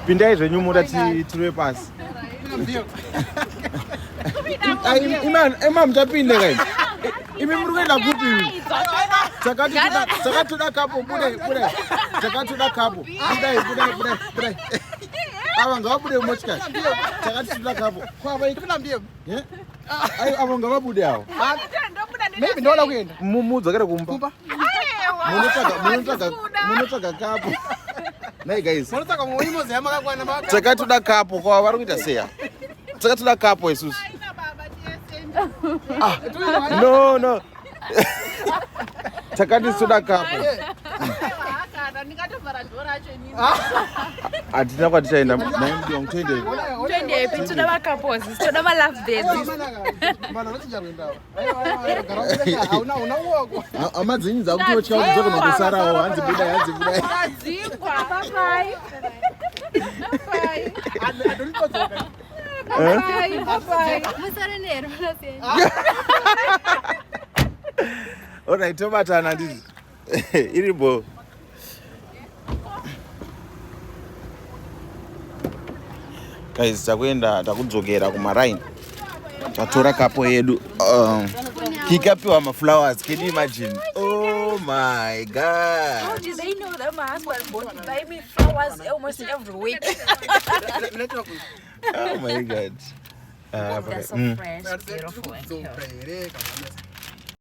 Pindai zvenyu murati tiri pasi. Ima mtapinde kai. Imi muri kuenda kupi? Takatoda kapo bude. Takatoda kapo. Budai. Ava ngavabude mochikari. Takatoda kapo. Kwava ikuna mbio. Ai ava ngavabude hao. Maybe ndola kuenda. Mudzakere kumba. Munotsvaga kapo. Nei guys. Munotsvaga muimo zema kakwana baka. Takatoda kapo kwa vari kuita seya. Takatoda kapo isusu. No. Takatoda kapo. Atina kwatichaenda naimdiwa mtende. Twende toda makapozi, toda ma love dates. Mana notinja kuenda. Hauna uoko. Amadzinyi dzakutochika kudzoko nokusarawo hanzi budai. Dzingwa bye. Adolipodzoka. Bye. Musarenero nasenja. Alright, tobatana ndizvi. Iribo. Guys, takudzokera kumaraini. Tatora kapo yedu. Kikapiwa maflowers. Can you imagine? Oh my god. How do they know that my husband buy me flowers almost every week? Oh my god. They're so fresh, beautiful, and cute.